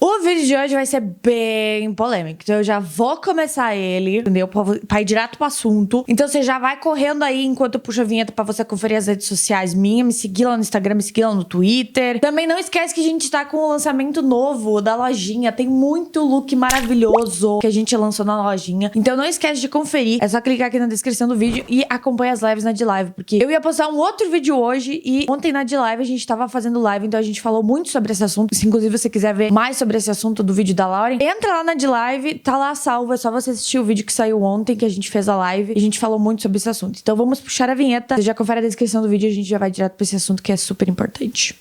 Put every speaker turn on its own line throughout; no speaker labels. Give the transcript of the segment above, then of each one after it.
O vídeo de hoje vai ser bem polêmico, então eu já vou começar ele, entendeu? Pra ir direto pro assunto. Então você já vai correndo aí enquanto eu puxo a vinheta pra você conferir as redes sociais minhas, me seguir lá no Instagram, me seguir lá no Twitter. Também não esquece que a gente tá com o lançamento novo da lojinha, tem muito look maravilhoso que a gente lançou na lojinha. Então não esquece de conferir, é só clicar aqui na descrição do vídeo e acompanha as lives na D-Live, porque eu ia postar um outro vídeo hoje e ontem na D-Live a gente tava fazendo live, então a gente falou muito sobre esse assunto. Se inclusive você quiser ver mais sobre esse assunto do vídeo da Lauren, entra lá na D-Live, tá lá salvo, é só você assistir o vídeo que saiu ontem, que a gente fez a live, e a gente falou muito sobre esse assunto. Então vamos puxar a vinheta, você já confere a descrição do vídeo e a gente já vai direto pra esse assunto que é super importante.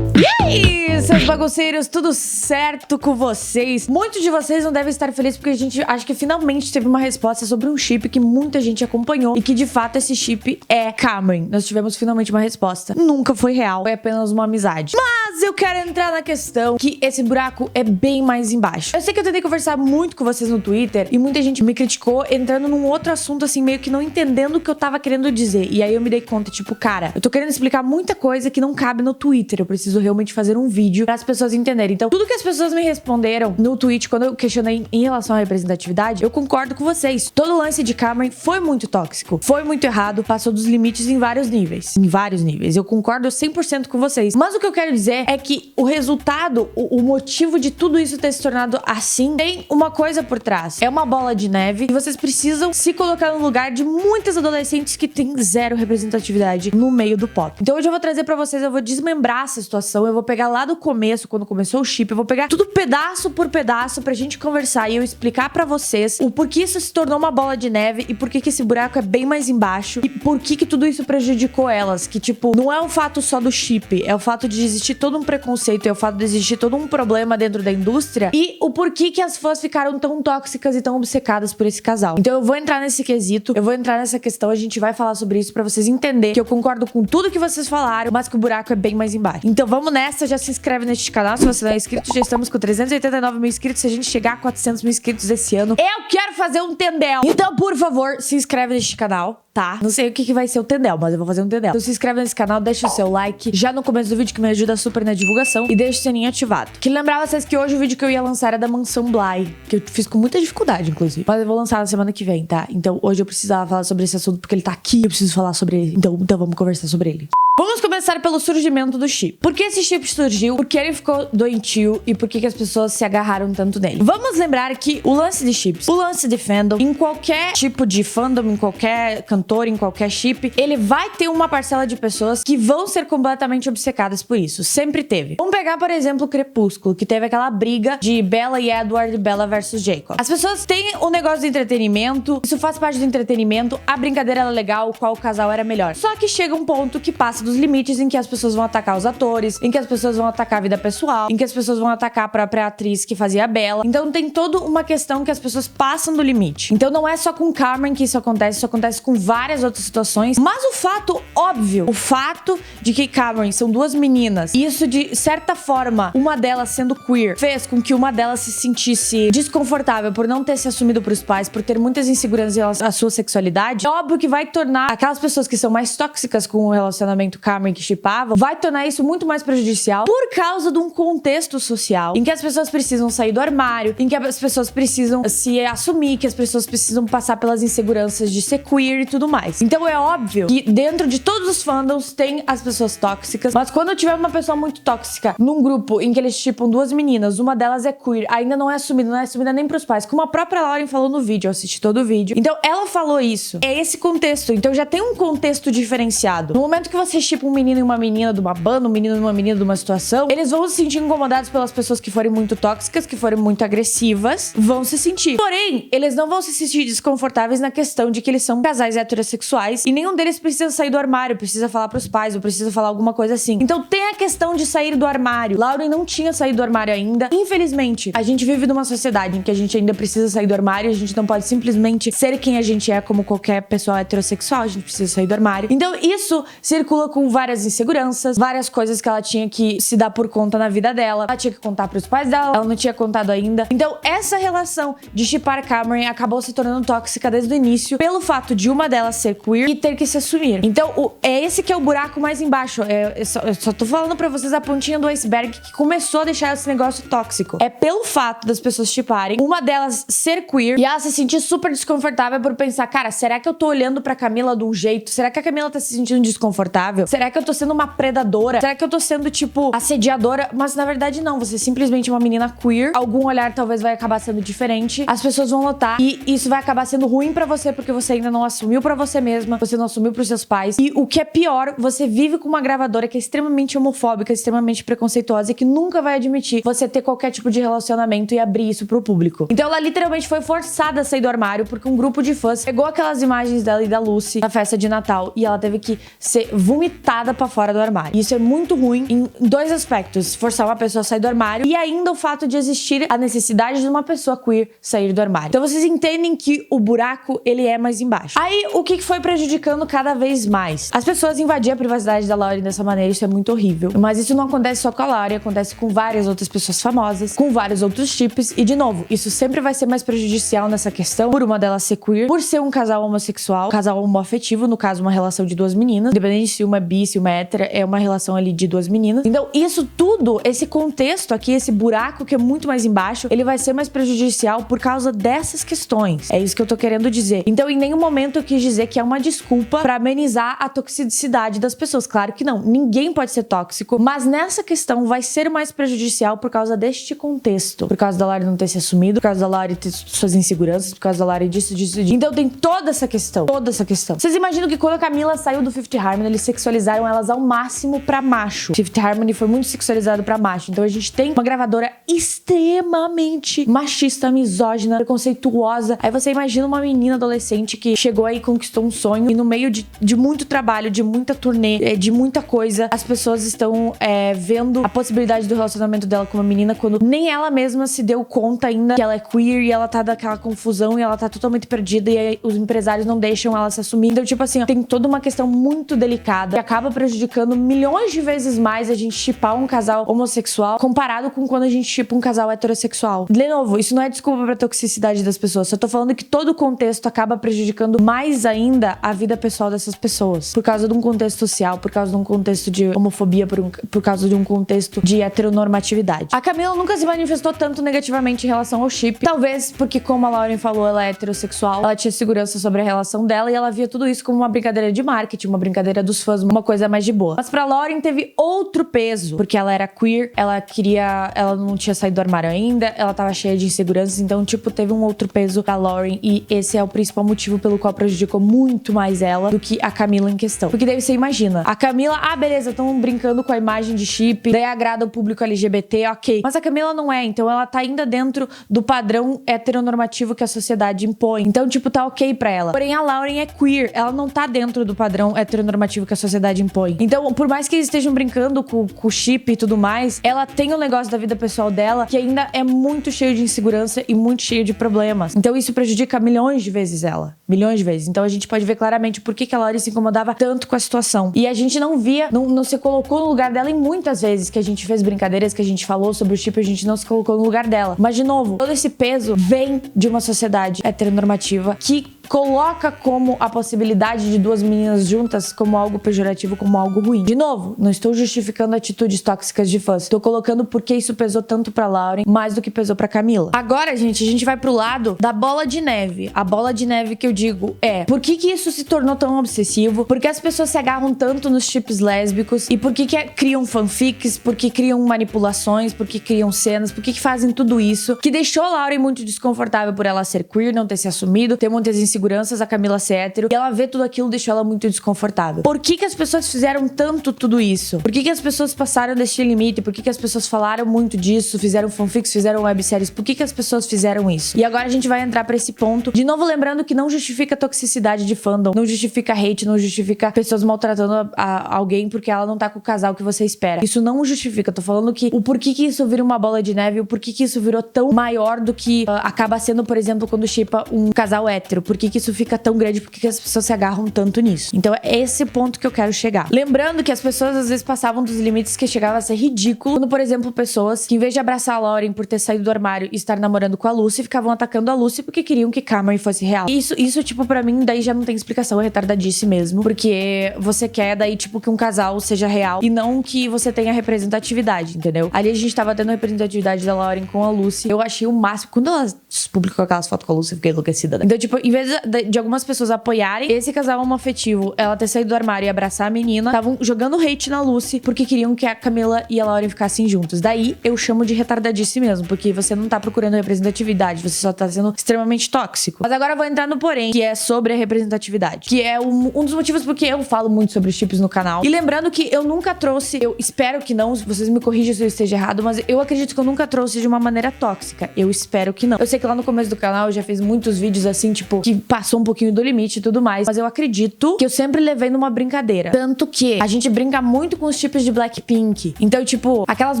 E aí, seus bagunceiros, tudo certo com vocês? Muitos de vocês não devem estar felizes porque a gente acha que finalmente teve uma resposta sobre um chip que muita gente acompanhou e que de fato esse chip é Cameron. Nós tivemos finalmente uma resposta. Nunca foi real, foi apenas uma amizade. Mas eu quero entrar na questão que esse buraco é bem mais embaixo. Eu sei que eu tentei conversar muito com vocês no Twitter e muita gente me criticou entrando num outro assunto assim, meio que não entendendo o que eu tava querendo dizer. E aí eu me dei conta, tipo, cara, eu tô querendo explicar muita coisa que não cabe no Twitter. Eu preciso realmente fazer um vídeo para as pessoas entenderem. Então, tudo que as pessoas me responderam no tweet quando eu questionei em relação à representatividade, eu concordo com vocês. Todo o lance de Cameron foi muito tóxico, foi muito errado, passou dos limites em vários níveis. Em vários níveis. Eu concordo 100% com vocês. Mas o que eu quero dizer é que o resultado, o motivo de tudo isso ter se tornado assim, tem uma coisa por trás. É uma bola de neve e vocês precisam se colocar no lugar de muitas adolescentes que têm zero representatividade no meio do pop. Então hoje eu vou trazer pra vocês, eu vou desmembrar essa situação, eu vou pegar lá do começo, quando começou o chip, eu vou pegar tudo pedaço por pedaço pra gente conversar e eu explicar pra vocês o porquê isso se tornou uma bola de neve e por que esse buraco é bem mais embaixo e por que tudo isso prejudicou elas, que tipo, não é o fato só do chip, é o fato de existir todo um preconceito, é o fato de existir todo um problema dentro da indústria e o porquê que as fãs ficaram tão tóxicas e tão obcecadas por esse casal. Então eu vou entrar nesse quesito, eu vou entrar nessa questão, a gente vai falar sobre isso pra vocês entenderem que eu concordo com tudo que vocês falaram, mas que o buraco é bem mais embaixo. Então vamos nessa, já se inscreve neste canal se você não é inscrito, já estamos com 389 mil inscritos, se a gente chegar a 400 mil inscritos esse ano, eu quero fazer um tendel. Então, por favor, se inscreve neste canal, tá? Não sei o que vai ser o tendel, mas eu vou fazer um tendel. Então se inscreve nesse canal, deixa o seu like já no começo do vídeo que me ajuda super na divulgação e deixa o sininho ativado. Queria lembrar vocês que hoje o vídeo que eu ia lançar era da Mansão Bly, que eu fiz com muita dificuldade, inclusive. Mas eu vou lançar na semana que vem, tá? Então hoje eu precisava falar sobre esse assunto porque ele tá aqui, eu preciso falar sobre ele. Então vamos conversar sobre ele. Vamos começar pelo surgimento do chip. Por que esse chip surgiu? Por que ele ficou doentio? E por que as pessoas se agarraram tanto nele? Vamos lembrar que o lance de chips, o lance de fandom, em qualquer tipo de fandom, em qualquer cantor, em qualquer chip, ele vai ter uma parcela de pessoas que vão ser completamente obcecadas por isso. Sempre teve. Vamos pegar, por exemplo, o Crepúsculo, que teve aquela briga de Bella e Edward, Bella versus Jacob. As pessoas têm o negócio do entretenimento, isso faz parte do entretenimento, a brincadeira era legal, qual casal era melhor. Só que chega um ponto que passa dos limites em que as pessoas vão atacar os atores, em que as pessoas vão atacar a vida pessoal, em que as pessoas vão atacar a própria atriz que fazia a Bella. Então tem toda uma questão que as pessoas passam do limite. Então não é só com Cameron que isso acontece com várias outras situações. Mas o fato óbvio, o fato de que Cameron são duas meninas, e isso de certa forma, uma delas sendo queer, fez com que uma delas se sentisse desconfortável por não ter se assumido pros pais, por ter muitas inseguranças em relação à sua sexualidade, é óbvio que vai tornar aquelas pessoas que são mais tóxicas com o relacionamento Cameron que shippavam, vai tornar isso muito mais prejudicial por causa de um contexto social em que as pessoas precisam sair do armário, em que as pessoas precisam se assumir, que as pessoas precisam passar pelas inseguranças de ser queer e tudo mais. Então é óbvio que dentro de todos os fandoms tem as pessoas tóxicas, mas quando tiver uma pessoa muito tóxica num grupo em que eles shippam duas meninas, uma delas é queer, ainda não é assumida nem pros pais, como a própria Lauren falou no vídeo, eu assisti todo o vídeo. Então ela falou isso. É esse contexto. Então já tem um contexto diferenciado. No momento que você shippa um menino e uma menina de uma banda, um menino e uma menina de uma situação, eles vão se sentir incomodados pelas pessoas que forem muito tóxicas, que forem muito agressivas, vão se sentir. Porém, eles não vão se sentir desconfortáveis na questão de que eles são casais heterossexuais e nenhum deles precisa sair do armário, precisa falar pros pais ou precisa falar alguma coisa assim. Então tem a questão de sair do armário. Lauren não tinha saído do armário ainda. Infelizmente, a gente vive numa sociedade em que a gente ainda precisa sair do armário, a gente não pode simplesmente ser quem a gente é como qualquer pessoa heterossexual, a gente precisa sair do armário. Então isso circula com várias várias inseguranças, várias coisas que ela tinha que se dar por conta na vida dela. Ela tinha que contar pros pais dela, ela não tinha contado ainda. Então, essa relação de shippar Cameron acabou se tornando tóxica desde o início, pelo fato de uma delas ser queer e ter que se assumir. Então, é esse que é o buraco mais embaixo. Eu só tô falando pra vocês a pontinha do iceberg que começou a deixar esse negócio tóxico. É pelo fato das pessoas shipparem, uma delas ser queer e ela se sentir super desconfortável por pensar, cara, será que eu tô olhando pra Camila de um jeito? Será que a Camila tá se sentindo desconfortável? Será que eu tô sendo uma predadora? Será que eu tô sendo, tipo, assediadora? Mas na verdade não, você é simplesmente uma menina queer. Algum olhar talvez vai acabar sendo diferente. As pessoas vão notar e isso vai acabar sendo ruim pra você porque você ainda não assumiu pra você mesma, você não assumiu pros seus pais. E o que é pior, você vive com uma gravadora que é extremamente homofóbica, extremamente preconceituosa e que nunca vai admitir você ter qualquer tipo de relacionamento e abrir isso pro público. Então ela literalmente foi forçada a sair do armário porque um grupo de fãs pegou aquelas imagens dela e da Lucy na festa de Natal e ela teve que ser vomitada pra fora do armário. Isso é muito ruim em dois aspectos: forçar uma pessoa a sair do armário e ainda o fato de existir a necessidade de uma pessoa queer sair do armário. Então vocês entendem que o buraco, ele é mais embaixo. Aí, o que foi prejudicando cada vez mais? As pessoas invadiam a privacidade da Lauren dessa maneira, isso é muito horrível. Mas isso não acontece só com a Lauren, acontece com várias outras pessoas famosas, com vários outros chips. E, de novo, isso sempre vai ser mais prejudicial nessa questão, por uma delas ser queer, por ser um casal homossexual, um casal homoafetivo, no caso, uma relação de duas meninas. Independente se uma é bi, se uma é hétera, é uma relação ali de duas meninas. Então, isso tudo, esse contexto aqui, esse buraco que é muito mais embaixo, ele vai ser mais prejudicial por causa dessas questões. É isso que eu tô querendo dizer. Então, em nenhum momento eu quis dizer que é uma desculpa pra amenizar a toxicidade das pessoas. Claro que não. Ninguém pode ser tóxico, mas nessa questão vai ser mais prejudicial por causa deste contexto. Por causa da Lauren não ter se assumido, por causa da Lauren ter suas inseguranças, por causa da Lauren disso. Então tem toda essa questão. Toda essa questão. Vocês imaginam que quando a Camila saiu do Fifth Harmony, eles sexualizaram elas ao máximo pra macho. Fifth Harmony foi muito sexualizado pra macho. Então a gente tem uma gravadora extremamente machista, misógina, preconceituosa. Aí você imagina uma menina adolescente que chegou aí e conquistou um sonho e no meio de muito trabalho, de muita turnê, de muita coisa, as pessoas estão vendo a possibilidade do relacionamento dela com uma menina quando nem ela mesma se deu conta ainda que ela é queer e ela tá daquela confusão e ela tá totalmente perdida e aí os empresários não deixam ela se assumir. Então, tipo assim, ó, tem toda uma questão muito delicada que acaba prejudicando milhões de vezes mais a gente shippar um casal homossexual comparado com quando a gente shippa um casal heterossexual. De novo, isso não é desculpa pra toxicidade das pessoas, só tô falando que todo o contexto acaba prejudicando mais ainda a vida pessoal dessas pessoas. Por causa de um contexto social, por causa de um contexto de homofobia, por causa de um contexto de heteronormatividade. A Camila nunca se manifestou tanto negativamente em relação ao chip. Talvez porque, como a Lauren falou, ela é heterossexual, ela tinha segurança sobre a relação dela e ela via tudo isso como uma brincadeira de marketing, uma brincadeira dos fãs, uma coisa mais de boa. Mas pra Lauren teve outro peso, porque ela era queer, ela não tinha saído do armário ainda, ela tava cheia de inseguranças, então, tipo, teve um outro peso pra Lauren e esse é o principal motivo pelo qual prejudicou muito mais ela do que a Camila em questão. Porque daí você imagina, a Camila, beleza, estão brincando com a imagem de chip, daí agrada o público LGBT, ok. Mas a Camila não é, então ela tá ainda dentro do padrão heteronormativo que a sociedade impõe. Então, tipo, tá ok pra ela. Porém, a Lauren é queer, ela não tá dentro do padrão heteronormativo que a sociedade impõe. Então, por mais que eles estejam brincando com o chip e tudo mais, ela tem um negócio da vida pessoal dela que ainda é muito cheio de insegurança e muito cheio de problemas. Então, isso prejudica milhões de vezes ela. Milhões de vezes. Então, a gente pode ver claramente por que a Lauren se incomodava tanto com a situação. E a gente não via, não se colocou no lugar dela, e muitas vezes que a gente fez brincadeiras, que a gente falou sobre o chip, a gente não se colocou no lugar dela. Mas, de novo, todo esse peso vem de uma sociedade heteronormativa que coloca como a possibilidade de duas meninas juntas como algo pejorativo, como algo ruim. De novo, não estou justificando atitudes tóxicas de fãs. Estou colocando porque isso pesou tanto pra Lauren, mais do que pesou pra Camila. Agora, gente, a gente vai pro lado da bola de neve. A bola de neve que eu digo é, por que isso se tornou tão obsessivo? Por que as pessoas se agarram tanto nos chips lésbicos? E por que criam fanfics? Por que criam manipulações? Por que criam cenas? Por que fazem tudo isso? Que deixou a Lauren muito desconfortável por ela ser queer, não ter se assumido, ter muitas inseguranças, a Camila ser hétero, e ela vê tudo aquilo, deixou ela muito desconfortável. Por que as pessoas fizeram tanto tudo isso? Por que as pessoas passaram deste limite? Por que as pessoas falaram muito disso, fizeram fanfics, fizeram webséries? Por que as pessoas fizeram isso? E agora a gente vai entrar pra esse ponto, de novo lembrando que não justifica toxicidade de fandom, não justifica hate, não justifica pessoas maltratando alguém porque ela não tá com o casal que você espera. Isso não justifica. Tô falando que o porquê que isso vira uma bola de neve, o porquê que isso virou tão maior do que acaba sendo, por exemplo, quando shippa um casal hétero. Por que que isso fica tão grande, por que as pessoas se agarram tanto nisso. Então é esse ponto que eu quero chegar. Lembrando que as pessoas às vezes passavam dos limites que chegava a ser ridículo, quando, por exemplo, pessoas que em vez de abraçar a Lauren por ter saído do armário e estar namorando com a Lucy, ficavam atacando a Lucy porque queriam que Cameron fosse real. Isso tipo, pra mim, daí já não tem explicação, é retardadice mesmo, porque você quer daí, tipo, que um casal seja real e não que você tenha representatividade, entendeu? Ali a gente tava tendo representatividade da Lauren com a Lucy. Eu achei o máximo. Quando ela publicou aquelas fotos com a Lucy, eu fiquei enlouquecida, né? Então, tipo, em vez de algumas pessoas apoiarem esse casal homoafetivo, ela ter saído do armário e abraçar a menina, estavam jogando hate na Lucy porque queriam que a Camila e a Lauren ficassem juntos. Daí eu chamo de retardadice mesmo, porque você não tá procurando representatividade, você só tá sendo extremamente tóxico. Mas agora eu vou entrar no porém, que é sobre a representatividade, que é um dos motivos porque eu falo muito sobre os chips no canal. E lembrando que eu nunca trouxe, eu espero que não, vocês me corrijam se eu esteja errado, mas eu acredito que eu nunca trouxe de uma maneira tóxica. Eu espero que não. Eu sei que lá no começo do canal eu já fiz muitos vídeos assim, tipo, que passou um pouquinho do limite e tudo mais, mas eu acredito que eu sempre levei numa brincadeira. Tanto que a gente brinca muito com os chips de Blackpink. Então, tipo, aquelas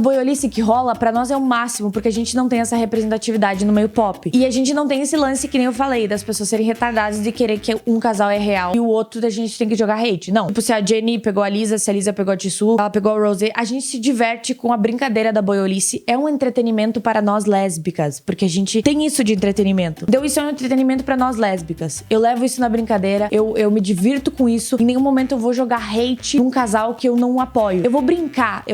boiolice que rola, pra nós é o máximo, porque a gente não tem essa representatividade no meio pop. E a gente não tem esse lance que nem eu falei, das pessoas serem retardadas de querer que um casal é real e o outro a gente tem que jogar hate. Não. Tipo, se a Jennie pegou a Lisa, se a Lisa pegou a Jisoo, ela pegou a Rosé, a gente se diverte com a brincadeira da boiolice. É um entretenimento para nós lésbicas, porque a gente tem isso de entretenimento. Então isso é um entretenimento pra nós lésbicas. Eu levo isso na brincadeira, eu me divirto com isso. Em nenhum momento eu vou jogar hate num casal que eu não apoio. Eu vou brincar,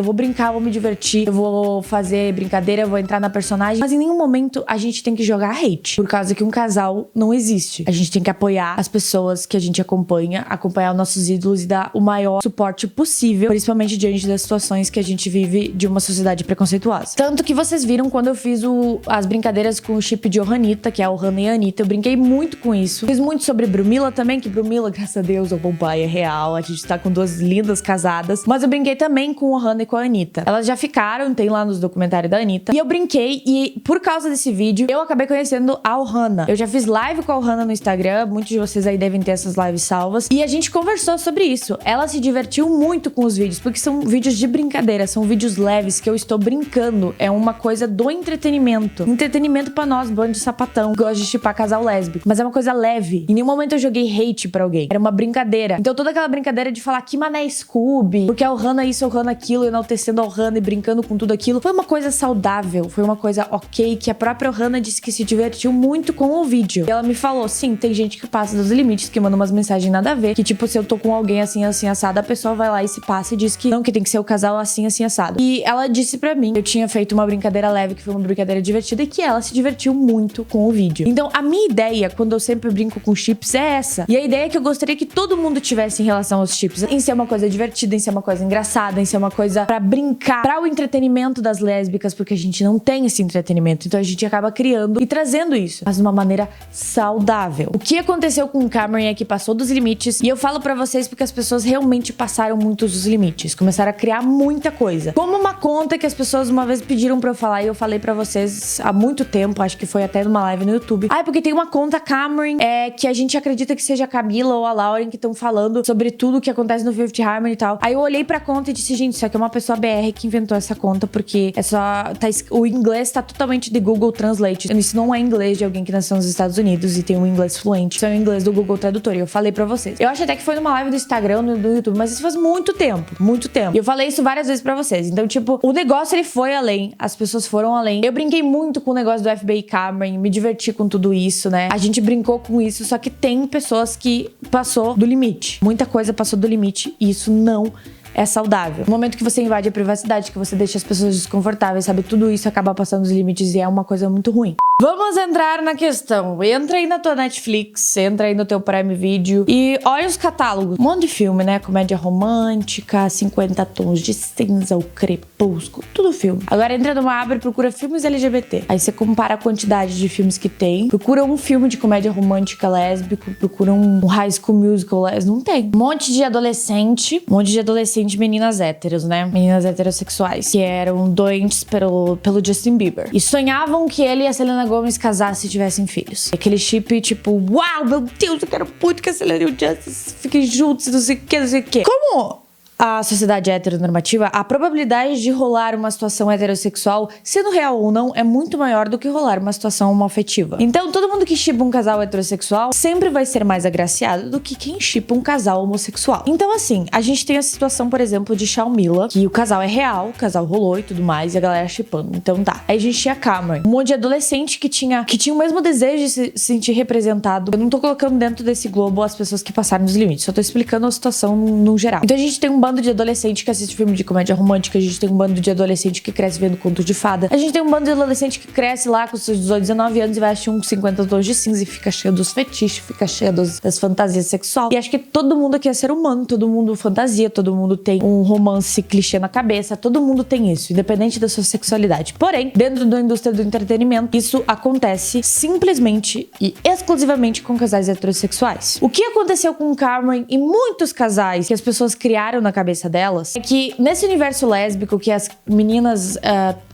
vou me divertir, eu vou fazer brincadeira, eu vou entrar na personagem, mas em nenhum momento a gente tem que jogar hate, por causa que um casal não existe. A gente tem que apoiar as pessoas que a gente acompanha, acompanhar os nossos ídolos e dar o maior suporte possível, principalmente diante das situações que a gente vive de uma sociedade preconceituosa. Tanto que vocês viram quando eu fiz as brincadeiras com o chip de Ohana, que é a Ohana e a Anitta, eu brinquei muito com isso. Fiz muito sobre Brumilla também, que Brumilla, graças a Deus, o Bombay é real, a gente tá com duas lindas casadas, mas eu brinquei também com o Ohana e com a Anitta. Elas já ficaram, tem lá nos documentários da Anitta, e eu brinquei, e por causa desse vídeo, eu acabei conhecendo a Ohana. Eu já fiz live com a Ohana no Instagram, muitos de vocês aí devem ter essas lives salvas, e a gente conversou sobre isso. Ela se divertiu muito com os vídeos, porque são vídeos de brincadeira, são vídeos leves, que eu estou brincando, é uma coisa do entretenimento. Entretenimento pra nós, bando de sapatão, que gosta de chipar casal lésbico, mas é uma coisa leve. Em nenhum momento eu joguei hate pra alguém, era uma brincadeira. Então toda aquela brincadeira de falar que mané Scooby, porque a Ohana isso, a Ohana aquilo, enaltecendo a Ohana e brincando com tudo aquilo, foi uma coisa saudável, foi uma coisa ok, que a própria Ohana disse que se divertiu muito com o vídeo. E ela me falou, sim, tem gente que passa dos limites, que manda umas mensagens nada a ver, que tipo, se eu tô com alguém assim, assim, assado, a pessoa vai lá e se passa e diz que não, que tem que ser o casal assim, assim, assado. E ela disse pra mim, eu tinha feito uma brincadeira leve, que foi uma brincadeira divertida, e que ela se divertiu muito com o vídeo. Então, a minha ideia, quando eu sempre brinco com chips, é essa. E a ideia é que eu gostaria que todo mundo tivesse em relação aos chips, em ser uma coisa divertida, em ser uma coisa engraçada, em ser uma coisa pra brincar, pra o entretenimento das lésbicas, porque a gente não tem esse entretenimento. Então a gente acaba criando e trazendo isso, mas de uma maneira saudável. O que aconteceu com o Cameron é que passou dos limites, e eu falo pra vocês porque as pessoas realmente passaram muito dos limites, começaram a criar muita coisa. Como uma conta que as pessoas uma vez pediram pra eu falar, e eu falei pra vocês há muito tempo, acho que foi até numa live no YouTube. Porque tem uma conta Cameron, que a gente acredita que seja a Camila ou a Lauren que estão falando sobre tudo que acontece no Fifth Harmony e tal. Aí eu olhei pra conta e disse, gente, isso aqui é uma pessoa BR que inventou essa conta, porque é só... o inglês tá totalmente de Google Translate. Isso não é inglês de alguém que nasceu nos Estados Unidos e tem um inglês fluente. Isso é o inglês do Google Tradutor. E eu falei pra vocês. Eu acho até que foi numa live do Instagram, do YouTube, mas isso faz muito tempo. Muito tempo. E eu falei isso várias vezes pra vocês. Então, tipo, o negócio, ele foi além. As pessoas foram além. Eu brinquei muito com o negócio do FBI Cameron, me diverti com tudo isso, né? A gente brincou com isso, só que tem pessoas que passou do limite. Muita coisa passou do limite e isso não é saudável. No momento que você invade a privacidade, que você deixa as pessoas desconfortáveis, sabe? Tudo isso acaba passando dos limites e é uma coisa muito ruim. Vamos entrar na questão. Entra aí na tua Netflix, entra aí no teu Prime Video e olha os catálogos. Um monte de filme, né? Comédia romântica, 50 tons de cinza, o Crepúsculo, tudo filme. Agora entra numa aba e procura filmes LGBT. Aí você compara a quantidade de filmes que tem. Procura um filme de comédia romântica lésbico, procura um High School Musical lésbico. Não tem. Um monte de adolescente, meninas héteros, né? Meninas heterossexuais, que eram doentes pelo Justin Bieber. E sonhavam que ele e a Selena Gomez casassem e tivessem filhos. Aquele chip, tipo, uau, meu Deus, eu quero muito que a Selena e o Justin fiquem juntos, não sei o que, não sei o que. Como a sociedade é heteronormativa, a probabilidade de rolar uma situação heterossexual, sendo real ou não, é muito maior do que rolar uma situação homoafetiva. Então, todo mundo que shippa um casal heterossexual sempre vai ser mais agraciado do que quem shippa um casal homossexual. Então, assim, a gente tem a situação, por exemplo, de Shawn Mila, que o casal é real, o casal rolou e tudo mais, e a galera shippando. Então tá. Aí a gente tinha a Cameron, um monte de adolescente que tinha o mesmo desejo de se sentir representado. Eu não tô colocando dentro desse globo as pessoas que passaram dos limites, só tô explicando a situação no geral. Então a gente tem um bando de adolescente que assiste filme de comédia romântica, a gente tem um bando de adolescente que cresce vendo conto de fada, a gente tem um bando de adolescente que cresce lá com seus 18, 19 anos e vai assistir uns 50 tons de cinza e fica cheio dos fetiches, fica cheio das fantasias sexuais. E acho que todo mundo aqui é ser humano, todo mundo fantasia, todo mundo tem um romance clichê na cabeça, todo mundo tem isso, independente da sua sexualidade. Porém, dentro da indústria do entretenimento, isso acontece simplesmente e exclusivamente com casais heterossexuais. O que aconteceu com Cameron e muitos casais que as pessoas criaram na cabeça delas é que nesse universo lésbico que as meninas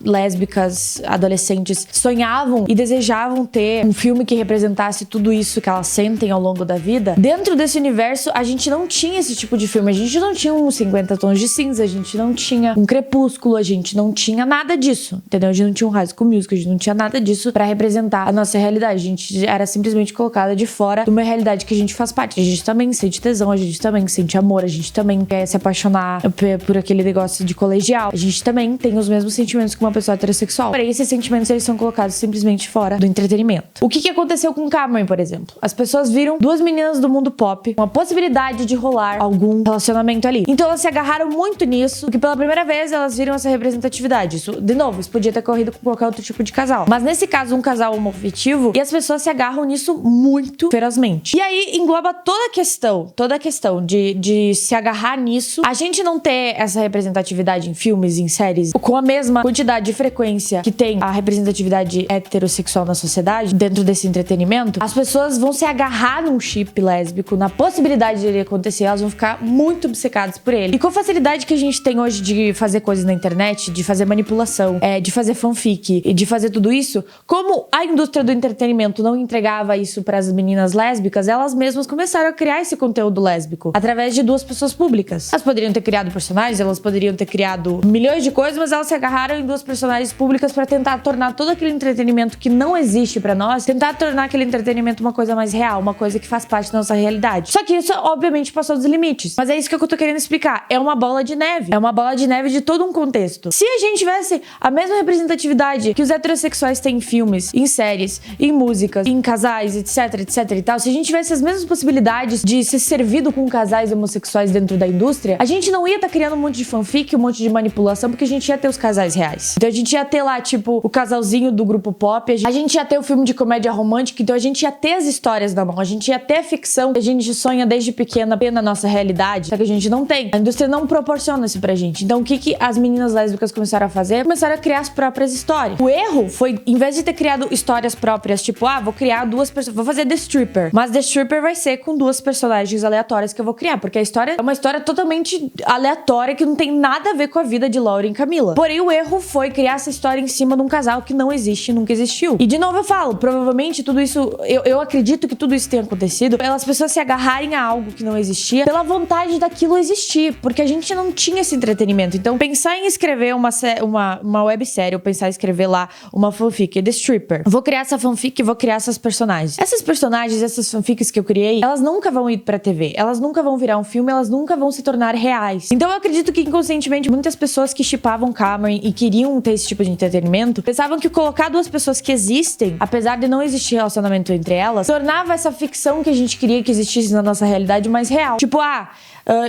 lésbicas, adolescentes, sonhavam e desejavam ter um filme que representasse tudo isso que elas sentem ao longo da vida, dentro desse universo a gente não tinha esse tipo de filme, a gente não tinha uns 50 tons de cinza, a gente não tinha um Crepúsculo, a gente não tinha nada disso, entendeu? A gente não tinha um High School Musical, a gente não tinha nada disso pra representar a nossa realidade, a gente era simplesmente colocada de fora de uma realidade que a gente faz parte. A gente também sente tesão, a gente também sente amor, a gente também quer se apaixonar por aquele negócio de colegial, a gente também tem os mesmos sentimentos que uma pessoa heterossexual. Porém, esses sentimentos eles são colocados simplesmente fora do entretenimento. O que aconteceu com Cameron, por exemplo? As pessoas viram duas meninas do mundo pop com a possibilidade de rolar algum relacionamento ali. Então elas se agarraram muito nisso, porque pela primeira vez elas viram essa representatividade. Isso, de novo, isso podia ter corrido com qualquer outro tipo de casal. Mas nesse caso, um casal homoafetivo, e as pessoas se agarram nisso muito ferozmente. E aí engloba toda a questão de se agarrar nisso. A gente não ter essa representatividade em filmes, em séries, com a mesma quantidade de frequência que tem a representatividade heterossexual na sociedade, dentro desse entretenimento, as pessoas vão se agarrar num chip lésbico, na possibilidade de ele acontecer, elas vão ficar muito obcecadas por ele. E com a facilidade que a gente tem hoje de fazer coisas na internet, de fazer manipulação, de fazer fanfic e de fazer tudo isso, como a indústria do entretenimento não entregava isso para as meninas lésbicas, elas mesmas começaram a criar esse conteúdo lésbico através de duas pessoas públicas. Elas poderiam ter criado personagens, elas poderiam ter criado milhões de coisas, mas elas se agarraram em duas personagens públicas para tentar tornar todo aquele entretenimento que não existe para nós, tentar tornar aquele entretenimento uma coisa mais real, uma coisa que faz parte da nossa realidade. Só que isso, obviamente, passou dos limites. Mas é isso que eu tô querendo explicar. É uma bola de neve. É uma bola de neve de todo um contexto. Se a gente tivesse a mesma representatividade que os heterossexuais têm em filmes, em séries, em músicas, em casais, etc e tal, se a gente tivesse as mesmas possibilidades de ser servido com casais homossexuais dentro da indústria, a gente não ia estar criando um monte de fanfic, um monte de manipulação, porque a gente ia ter os casais reais. Então a gente ia ter lá, tipo, o casalzinho do grupo pop, a gente ia ter o filme de comédia romântica, então a gente ia ter as histórias na mão, a gente ia ter a ficção que a gente sonha desde pequena na nossa realidade, só que a gente não tem. A indústria não proporciona isso pra gente. Então o que as meninas lésbicas começaram a fazer? Começaram a criar as próprias histórias. O erro foi, em vez de ter criado histórias próprias, tipo, vou criar duas pessoas, vou fazer The Stripper, mas The Stripper vai ser com duas personagens aleatórias que eu vou criar, porque a história é uma história totalmente aleatória que não tem nada a ver com a vida de Lauren e Camila. Porém, o erro foi criar essa história em cima de um casal que não existe, nunca existiu. E de novo eu falo, provavelmente tudo isso, eu acredito que tudo isso tenha acontecido pelas pessoas se agarrarem a algo que não existia, pela vontade daquilo existir, porque a gente não tinha esse entretenimento. Então, pensar em escrever uma websérie, ou pensar em escrever lá uma fanfic, The Stripper. Vou criar essa fanfic e vou criar essas personagens. Essas personagens, essas fanfics que eu criei, elas nunca vão ir pra TV, elas nunca vão virar um filme, elas nunca vão se tornar reais. Então eu acredito que inconscientemente muitas pessoas que shippavam Cameron e queriam ter esse tipo de entretenimento, pensavam que colocar duas pessoas que existem, apesar de não existir relacionamento entre elas, tornava essa ficção que a gente queria que existisse na nossa realidade mais real. Tipo,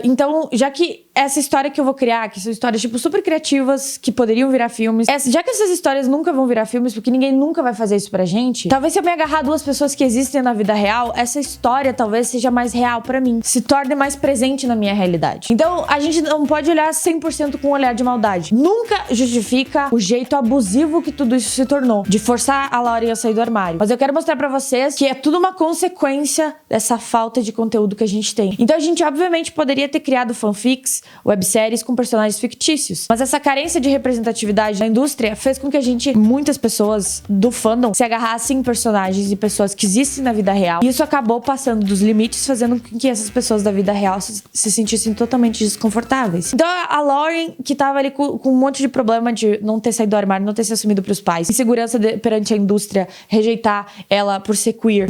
então, já que essa história que eu vou criar, que são histórias, tipo, super criativas, que poderiam virar filmes, já que essas histórias nunca vão virar filmes, porque ninguém nunca vai fazer isso pra gente, talvez se eu me agarrar a duas pessoas que existem na vida real, essa história talvez seja mais real pra mim, se torne mais presente na minha realidade. Então, a gente não pode olhar 100% com um olhar de maldade. Nunca justifica o jeito abusivo que tudo isso se tornou, de forçar a Lauren a sair do armário. Mas eu quero mostrar pra vocês que é tudo uma consequência dessa falta de conteúdo que a gente tem. Então, a gente, obviamente, poderia ter criado fanfics, webséries com personagens fictícios. Mas essa carência de representatividade na indústria fez com que muitas pessoas do fandom se agarrassem em personagens e pessoas que existem na vida real. E isso acabou passando dos limites, fazendo com que essas pessoas da vida real se sentissem totalmente desconfortáveis. Então a Lauren, que tava ali com um monte de problema de não ter saído do armário, não ter se assumido pros pais, insegurança perante a indústria, rejeitar ela por ser queer,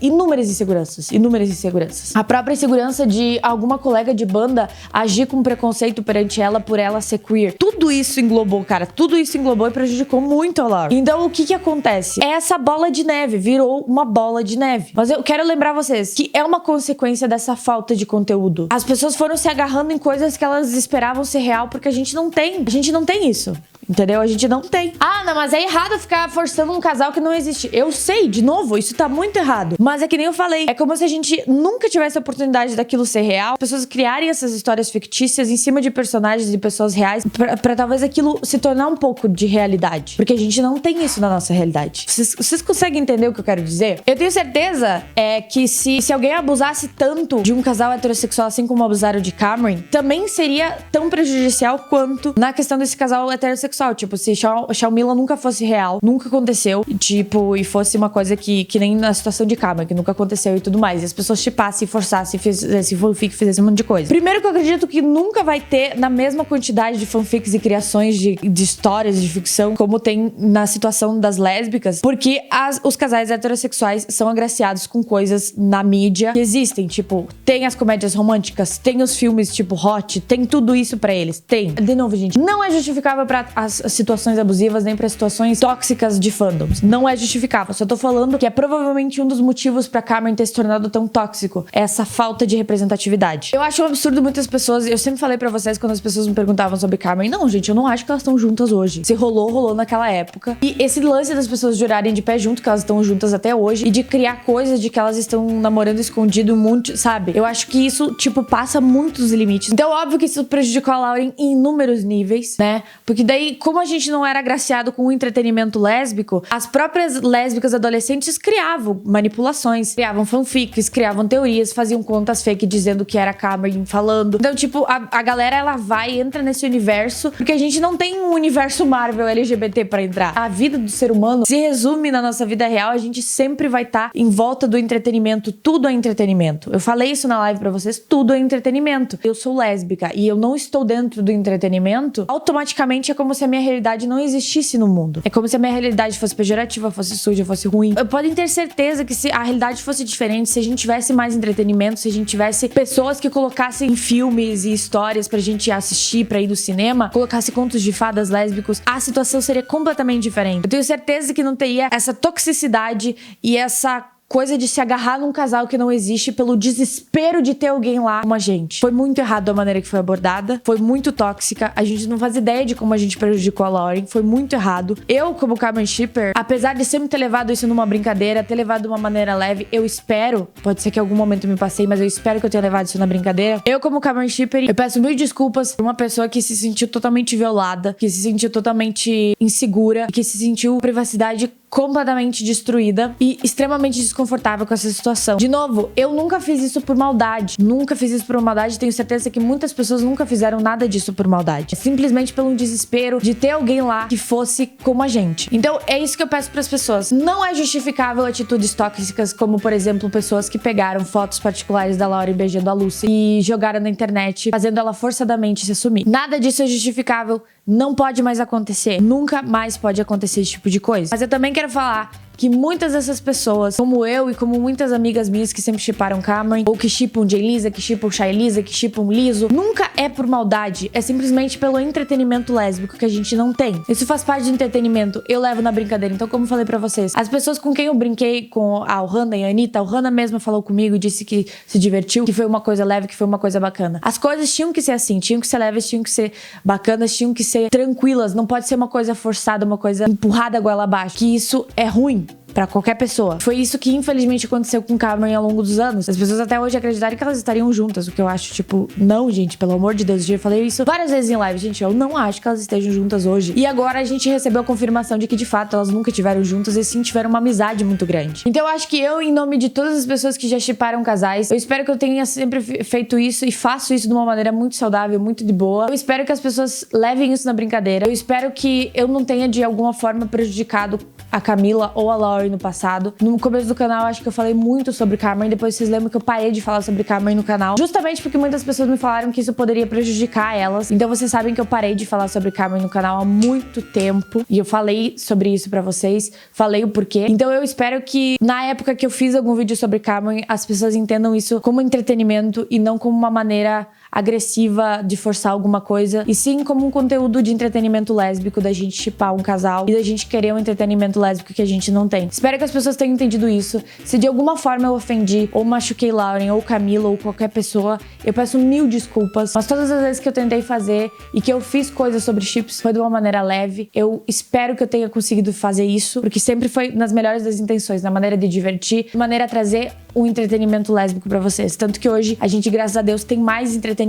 inúmeras inseguranças. A própria insegurança de alguma colega de banda agir com preconceito perante ela por ela ser queer. Tudo isso englobou, cara. Tudo isso englobou e prejudicou muito a Lauren. Então o que acontece? Essa bola de neve virou uma bola de neve. Mas eu quero lembrar vocês que é uma consequência dessa falta de conteúdo. As pessoas foram se agarrando em coisas que elas esperavam ser real porque a gente não tem. A gente não tem isso. Entendeu? A gente não tem. Ah, não, mas é errado ficar forçando um casal que não existe. Eu sei, de novo, isso tá muito errado. Mas é que nem eu falei, é como se a gente nunca tivesse a oportunidade daquilo ser real. As pessoas criarem essas histórias fictícias em cima de personagens e pessoas reais pra talvez aquilo se tornar um pouco de realidade. Porque a gente não tem isso na nossa realidade. Vocês conseguem entender o que eu quero dizer? Eu tenho certeza que se alguém abusasse tanto de um casal heterossexual assim como abusaram de Cameron, também seria tão prejudicial quanto na questão desse casal heterossexual. Tipo, se Shalmila nunca fosse real, nunca aconteceu, tipo, e fosse uma coisa que nem na situação de Cameron, que nunca aconteceu e tudo mais, e as pessoas chipassem, forçassem, fizessem fanfic, fizessem um monte de coisa. Primeiro que eu acredito que nunca vai ter na mesma quantidade de fanfics e criações de histórias de ficção como tem na situação das lésbicas, porque os casais heterossexuais são agraciados com coisas na mídia que existem, tipo, tem as comédias românticas, tem os filmes tipo Hot, tem tudo isso pra eles, tem. De novo, gente, não é justificável pra as situações abusivas, nem para situações tóxicas de fandoms. Não é justificável. Só tô falando que é provavelmente um dos motivos pra Cameron ter se tornado tão tóxico. Essa falta de representatividade. Eu acho um absurdo muitas pessoas... Eu sempre falei pra vocês quando as pessoas me perguntavam sobre Cameron. Não, gente, eu não acho que elas estão juntas hoje. Se rolou naquela época. E esse lance das pessoas jurarem de pé junto que elas estão juntas até hoje. E de criar coisas de que elas estão namorando escondido muito, sabe? Eu acho que isso, tipo, passa muitos limites. Então, óbvio que isso prejudicou a Lauren em inúmeros níveis, né? Porque daí, como a gente não era agraciado com o entretenimento lésbico, as próprias lésbicas adolescentes criavam manipulações, criavam fanfics, criavam teorias, faziam contas fake dizendo que era Cameron falando. Então, tipo, a galera, ela entra nesse universo, porque a gente não tem um universo Marvel LGBT pra entrar. A vida do ser humano se resume na nossa vida real, a gente sempre vai estar em volta do entretenimento, tudo é entretenimento. Eu falei isso na live pra vocês, tudo é entretenimento. Eu sou lésbica e eu não estou dentro do entretenimento, automaticamente é como se a minha realidade não existisse no mundo. É como se a minha realidade fosse pejorativa, fosse suja, fosse ruim. Podem ter certeza que se a realidade fosse diferente, se a gente tivesse mais entretenimento, se a gente tivesse pessoas que colocassem filmes e histórias pra gente assistir, pra ir no cinema, colocasse contos de fadas lésbicos, a situação seria completamente diferente. Eu tenho certeza que não teria essa toxicidade e essa coisa de se agarrar num casal que não existe pelo desespero de ter alguém lá como a gente. Foi muito errado a maneira que foi abordada, foi muito tóxica, a gente não faz ideia de como a gente prejudicou a Lauren, foi muito errado. Eu, como Cameron Shipper, apesar de sempre ter levado isso numa brincadeira, ter levado de uma maneira leve, eu espero, pode ser que em algum momento eu me passei, mas eu espero que eu tenha levado isso na brincadeira. Eu, como Cameron Shipper, eu peço mil desculpas por uma pessoa que se sentiu totalmente violada, que se sentiu totalmente insegura, que se sentiu privacidade completamente destruída e extremamente desconfortável com essa situação. De novo, eu nunca fiz isso por maldade. Nunca fiz isso por maldade. Tenho certeza que muitas pessoas nunca fizeram nada disso por maldade. Simplesmente pelo desespero de ter alguém lá que fosse como a gente. Então, é isso que eu peço pras pessoas. Não é justificável atitudes tóxicas, como, por exemplo, pessoas que pegaram fotos particulares da Lauren beijando a Lucy e jogaram na internet, fazendo ela forçadamente se assumir. Nada disso é justificável. Não pode mais acontecer. Nunca mais pode acontecer esse tipo de coisa. Mas eu também quero falar que muitas dessas pessoas, como eu e como muitas amigas minhas que sempre shipparam Cameron, ou que shippam J-Lisa, que shippam Shai-Lisa, que shippam Liso, nunca é por maldade, é simplesmente pelo entretenimento lésbico que a gente não tem. Isso faz parte do entretenimento, eu levo na brincadeira. Então, como eu falei pra vocês, as pessoas com quem eu brinquei, com a Ohana e a Anitta, a Ohana mesma falou comigo e disse que se divertiu, que foi uma coisa leve, que foi uma coisa bacana. As coisas tinham que ser assim, tinham que ser leves, tinham que ser bacanas, tinham que ser tranquilas, não pode ser uma coisa forçada, uma coisa empurrada goela abaixo, que isso é ruim. pra qualquer pessoa. Foi isso que infelizmente aconteceu com Cameron ao longo dos anos. As pessoas até hoje acreditaram que elas estariam juntas, o que eu acho, tipo, não, gente, pelo amor de Deus. Eu já falei isso várias vezes em live, gente, eu não acho que elas estejam juntas hoje. E agora a gente recebeu a confirmação de que, de fato, elas nunca tiveram juntas e sim tiveram uma amizade muito grande. Então eu acho que eu, em nome de todas as pessoas que já shipparam casais, eu espero que eu tenha sempre feito isso e faço isso de uma maneira muito saudável, muito de boa. Eu espero que as pessoas levem isso na brincadeira. Eu espero que eu não tenha, de alguma forma, prejudicado a Camila ou a Lauren no passado. No começo do canal, acho que eu falei muito sobre Cameron. Depois vocês lembram que eu parei de falar sobre Cameron no canal, justamente porque muitas pessoas me falaram que isso poderia prejudicar elas. Então vocês sabem que eu parei de falar sobre Cameron no canal há muito tempo. E eu falei sobre isso pra vocês. Falei o porquê. Então eu espero que, na época que eu fiz algum vídeo sobre Cameron, as pessoas entendam isso como entretenimento e não como uma maneira agressiva de forçar alguma coisa, e sim como um conteúdo de entretenimento lésbico, da gente shippar um casal e da gente querer um entretenimento lésbico que a gente não tem. Espero que as pessoas tenham entendido isso. Se de alguma forma eu ofendi ou machuquei Lauren ou Camila ou qualquer pessoa, eu peço mil desculpas, mas todas as vezes que eu tentei fazer e que eu fiz coisas sobre chips foi de uma maneira leve. Eu espero que eu tenha conseguido fazer isso, porque sempre foi nas melhores das intenções, na maneira de divertir, de maneira a trazer um entretenimento lésbico pra vocês. Tanto que hoje a gente, graças a Deus, tem mais entretenimento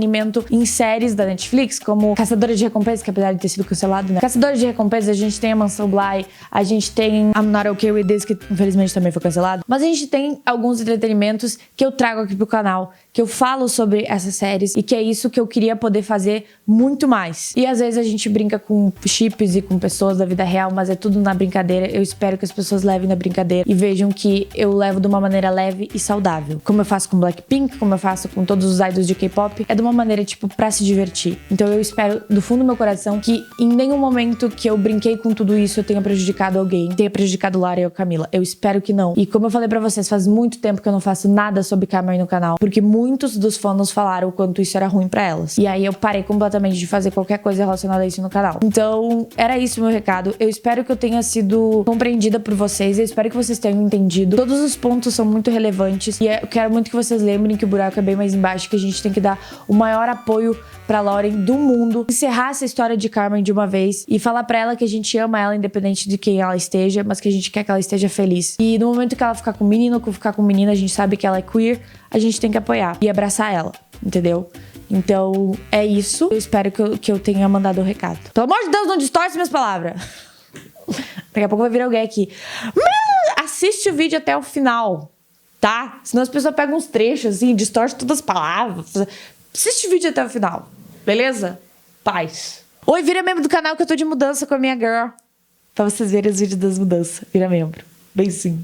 em séries da Netflix, como Caçadora de Recompensas, que apesar de ter sido cancelado, né? Caçadora de Recompensas, a gente tem a Mansão Bly, a gente tem I'm Not Okay With This, que infelizmente também foi cancelado. Mas a gente tem alguns entretenimentos que eu trago aqui pro canal, que eu falo sobre essas séries, e que é isso que eu queria poder fazer muito mais. E às vezes a gente brinca com chips e com pessoas da vida real, mas é tudo na brincadeira. Eu espero que as pessoas levem na brincadeira e vejam que eu levo de uma maneira leve e saudável. Como eu faço com Blackpink, como eu faço com todos os idols de K-pop, é de uma maneira, tipo, pra se divertir. Então eu espero, do fundo do meu coração, que em nenhum momento que eu brinquei com tudo isso eu tenha prejudicado alguém, tenha prejudicado Lara ou Camila. Eu espero que não. E como eu falei pra vocês, faz muito tempo que eu não faço nada sobre Cameron no canal, porque muitos dos fãs falaram o quanto isso era ruim pra elas. E aí eu parei completamente de fazer qualquer coisa relacionada a isso no canal. Então, era isso o meu recado. Eu espero que eu tenha sido compreendida por vocês. Eu espero que vocês tenham entendido. Todos os pontos são muito relevantes. E eu quero muito que vocês lembrem que o buraco é bem mais embaixo, que a gente tem que dar o maior apoio pra Lauren do mundo, encerrar essa história de Cameron de uma vez e falar pra ela que a gente ama ela independente de quem ela esteja, mas que a gente quer que ela esteja feliz. E no momento que ela ficar com menino, que ficar com menina, a gente sabe que ela é queer, a gente tem que apoiar e abraçar ela, entendeu? Então, é isso. Eu espero que eu tenha mandado o recado. Pelo amor de Deus, não distorce minhas palavras. Daqui a pouco vai vir alguém aqui. Assiste o vídeo até o final, tá? Senão as pessoas pegam uns trechos assim, distorcem todas as palavras. Assiste o vídeo até o final, beleza? Paz. Oi, vira membro do canal que eu tô de mudança com a minha girl. Pra vocês verem os vídeos das mudanças. Vira membro. Bem sim.